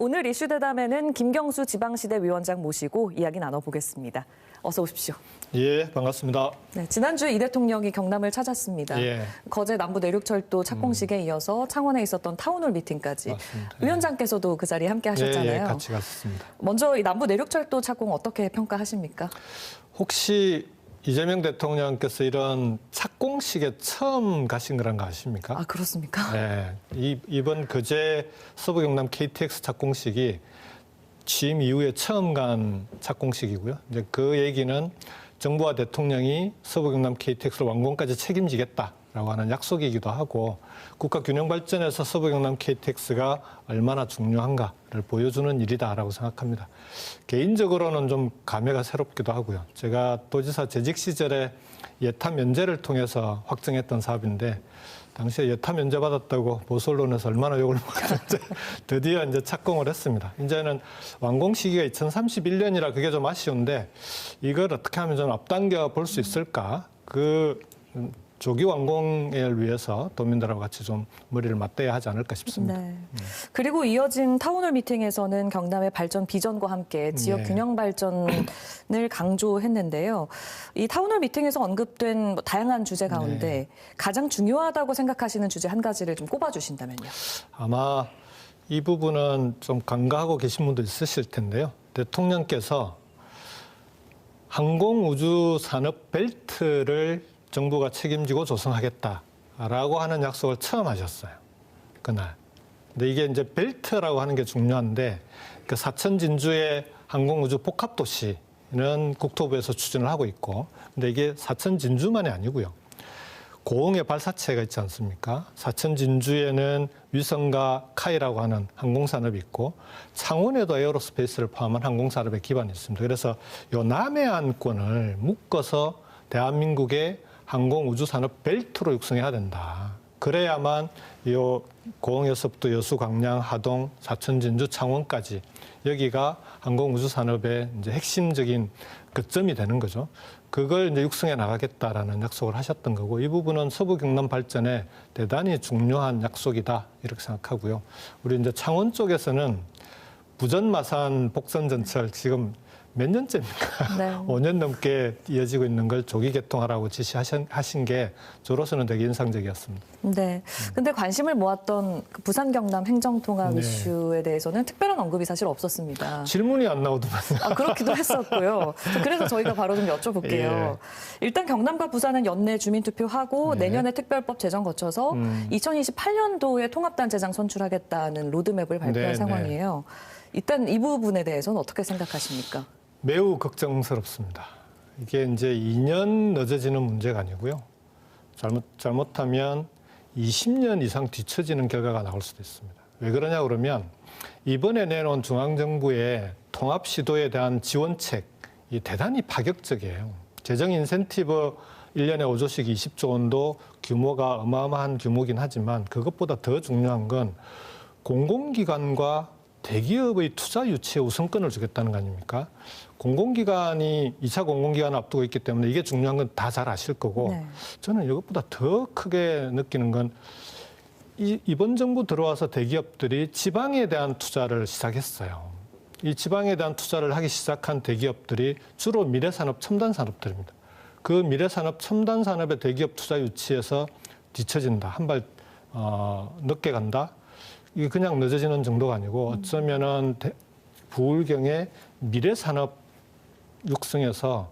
오늘 이슈대담에는 김경수 지방시대 위원장 모시고 이야기 나눠보겠습니다. 어서 오십시오. 예, 반갑습니다. 네, 지난주에 이 대통령이 경남을 찾았습니다. 예. 거제 남부내륙철도 착공식에 이어서 창원에 있었던 타운홀 미팅까지 맞습니다. 위원장께서도 그 자리에 함께 하셨잖아요. 예, 같이 갔었습니다. 먼저 이 남부내륙철도 착공 어떻게 평가하십니까? 혹시 이재명 대통령께서 이런 착공식에 처음 가신 거란 거 아십니까? 아, 그렇습니까? 네, 이번 거제 서부경남 KTX 착공식이 취임 이후에 처음 간 착공식이고요. 이제 그 얘기는 정부와 대통령이 서부경남 KTX를 완공까지 책임지겠다라고 하는 약속이기도 하고 국가 균형 발전에서 서부경남 KTX가 얼마나 중요한가를 보여주는 일이다라고 생각합니다. 개인적으로는 좀 감회가 새롭기도 하고요. 제가 도지사 재직 시절에 예타 면제를 통해서 확정했던 사업인데 당시에 예타 면제 받았다고 보수 언론에서 얼마나 욕을 먹었는지 드디어 이제 착공을 했습니다. 이제는 완공 시기가 2031년이라 그게 좀 아쉬운데 이걸 어떻게 하면 좀 앞당겨 볼 수 있을까? 그 조기 완공을 위해서 도민들하고 같이 좀 머리를 맞대야 하지 않을까 싶습니다. 네. 그리고 이어진 타운홀 미팅에서는 경남의 발전 비전과 함께 지역 네. 균형 발전을 강조했는데요. 이 타운홀 미팅에서 언급된 다양한 주제 가운데 가장 중요하다고 생각하시는 주제 한 가지를 좀 꼽아주신다면요. 아마 이 부분은 좀 간과하고 계신 분도 있으실 텐데요. 대통령께서 항공우주산업 벨트를 정부가 책임지고 조성하겠다라고 하는 약속을 처음 하셨어요. 그날. 근데 이게 이제 벨트라고 하는 게 중요한데 그 사천 진주의 항공우주 복합도시는 국토부에서 추진을 하고 있고 근데 이게 사천 진주만이 아니고요. 고흥의 발사체가 있지 않습니까? 사천 진주에는 위성과 카이라고 하는 항공산업이 있고 창원에도 에어로스페이스를 포함한 항공산업의 기반이 있습니다. 그래서 요 남해안권을 묶어서 대한민국의 항공우주산업 벨트로 육성해야 된다. 그래야만 이 고흥에서부터 여수, 광양, 하동, 사천, 진주, 창원까지 여기가 항공우주산업의 이제 핵심적인 거점이 되는 거죠. 그걸 이제 육성해 나가겠다라는 약속을 하셨던 거고 이 부분은 서부 경남 발전에 대단히 중요한 약속이다 이렇게 생각하고요. 우리 이제 창원 쪽에서는 부전, 마산, 복선 전철 지금 몇 년째입니까? 네. 5년 넘게 이어지고 있는 걸 조기 개통하라고 지시하신 게 저로서는 되게 인상적이었습니다. 네. 근데 관심을 모았던 그 부산 경남 행정통합 네. 이슈에 대해서는 특별한 언급이 사실 없었습니다. 질문이 안 나오더만요. 아, 그렇기도 했었고요. 그래서 저희가 바로 좀 여쭤볼게요. 예. 일단 경남과 부산은 연내 주민투표하고 네. 내년에 특별법 제정 거쳐서 2028년도에 통합단 제장 선출하겠다는 로드맵을 발표한 네, 상황이에요. 일단 이 부분에 대해서는 어떻게 생각하십니까? 매우 걱정스럽습니다. 이게 이제 2년 늦어지는 문제가 아니고요. 잘못하면 20년 이상 뒤처지는 결과가 나올 수도 있습니다. 왜 그러냐 그러면 이번에 내놓은 중앙정부의 통합 시도에 대한 지원책이 대단히 파격적이에요. 재정 인센티브 1년에 5조씩 20조 원도 규모가 어마어마한 규모긴 하지만 그것보다 더 중요한 건 공공기관과 대기업의 투자 유치에 우선권을 주겠다는 거 아닙니까? 공공기관이 2차 공공기관을 앞두고 있기 때문에 이게 중요한 건 다 잘 아실 거고 네. 저는 이것보다 더 크게 느끼는 건 이번 정부 들어와서 대기업들이 지방에 대한 투자를 시작했어요. 이 지방에 대한 투자를 하기 시작한 대기업들이 주로 미래산업, 첨단산업들입니다. 그 미래산업, 첨단산업의 대기업 투자 유치에서 뒤처진다. 한 발 늦게 간다. 이게 그냥 늦어지는 정도가 아니고 어쩌면은 부울경의 미래산업 육성에서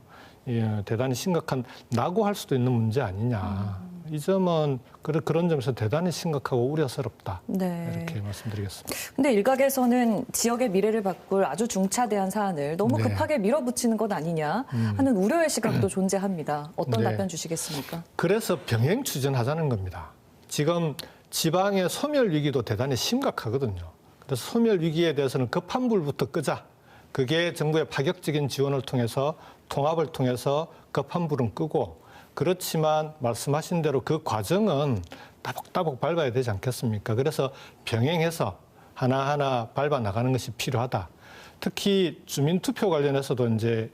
대단히 심각한 낙오할 수도 있는 문제 아니냐. 이 점은 그런 점에서 대단히 심각하고 우려스럽다. 네. 이렇게 말씀드리겠습니다. 근데 일각에서는 지역의 미래를 바꿀 아주 중차대한 사안을 너무 네. 급하게 밀어붙이는 것 아니냐 하는 우려의 시각도 존재합니다. 어떤 네. 답변 주시겠습니까? 그래서 병행 추진하자는 겁니다. 지금 지방의 소멸 위기도 대단히 심각하거든요. 그래서 소멸 위기에 대해서는 급한 불부터 끄자. 그게 정부의 파격적인 지원을 통해서 통합을 통해서 급한 불은 끄고 그렇지만 말씀하신 대로 그 과정은 따복따복 밟아야 되지 않겠습니까? 그래서 병행해서 하나하나 밟아 나가는 것이 필요하다. 특히 주민투표 관련해서도 이제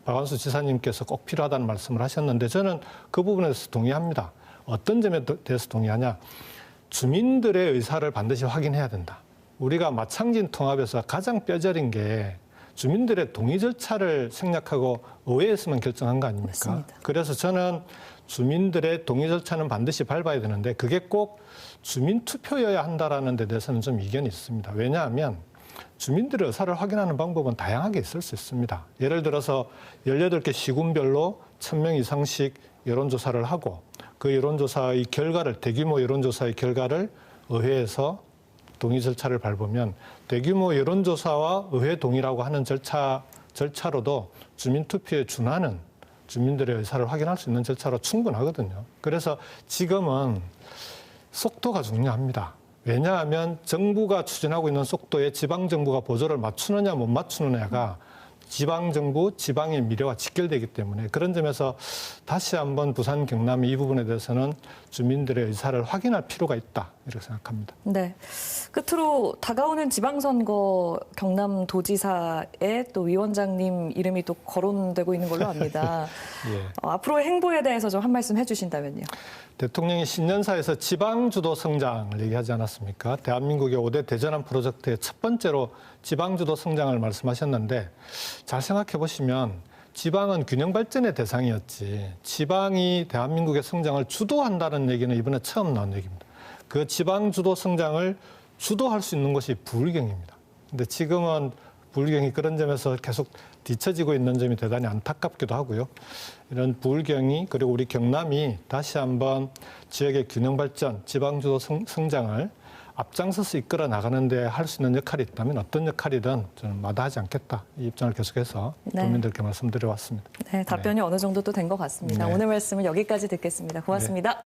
박완수 지사님께서 꼭 필요하다는 말씀을 하셨는데 저는 그 부분에 대해서 동의합니다. 어떤 점에 대해서 동의하냐? 주민들의 의사를 반드시 확인해야 된다. 우리가 마창진 통합에서 가장 뼈저린 게 주민들의 동의 절차를 생략하고 의회에서만 결정한 거 아닙니까? 맞습니다. 그래서 저는 주민들의 동의 절차는 반드시 밟아야 되는데 그게 꼭 주민 투표여야 한다라는 데 대해서는 좀 이견이 있습니다. 왜냐하면 주민들의 의사를 확인하는 방법은 다양하게 있을 수 있습니다. 예를 들어서 18개 시군별로 1000명 이상씩 여론조사를 하고 그 여론조사의 결과를 대규모 여론조사의 결과를 의회에서 동의 절차를 밟으면 대규모 여론조사와 의회 동의라고 하는 절차로도 주민투표에 준하는 주민들의 의사를 확인할 수 있는 절차로 충분하거든요. 그래서 지금은 속도가 중요합니다. 왜냐하면 정부가 추진하고 있는 속도에 지방정부가 보조를 맞추느냐 못 맞추느냐가 지방정부, 지방의 미래와 직결되기 때문에 그런 점에서 다시 한번 부산, 경남이 이 부분에 대해서는 주민들의 의사를 확인할 필요가 있다 이렇게 생각합니다. 네. 끝으로 다가오는 지방선거 경남도지사에 또 위원장님 이름이 또 거론되고 있는 걸로 압니다. 예. 앞으로의 행보에 대해서 좀 한 말씀 해주신다면요. 대통령이 신년사에서 지방주도 성장을 얘기하지 않았습니까? 대한민국의 5대 대전환 프로젝트의 첫 번째로 지방주도 성장을 말씀하셨는데 잘 생각해 보시면 지방은 균형 발전의 대상이었지 지방이 대한민국의 성장을 주도한다는 얘기는 이번에 처음 나온 얘기입니다. 그 지방주도 성장을 주도할 수 있는 것이 부울경입니다. 근데 지금은 부울경이 그런 점에서 계속 뒤처지고 있는 점이 대단히 안타깝기도 하고요. 이런 부울경이 그리고 우리 경남이 다시 한번 지역의 균형 발전, 지방주도 성장을 앞장서서 이끌어 나가는 데 할 수 있는 역할이 있다면 어떤 역할이든 저는 마다하지 않겠다. 이 입장을 계속해서 국민들께 말씀드려왔습니다. 네, 답변이 어느 정도 또 된 것 같습니다. 네. 오늘 말씀은 여기까지 듣겠습니다. 고맙습니다.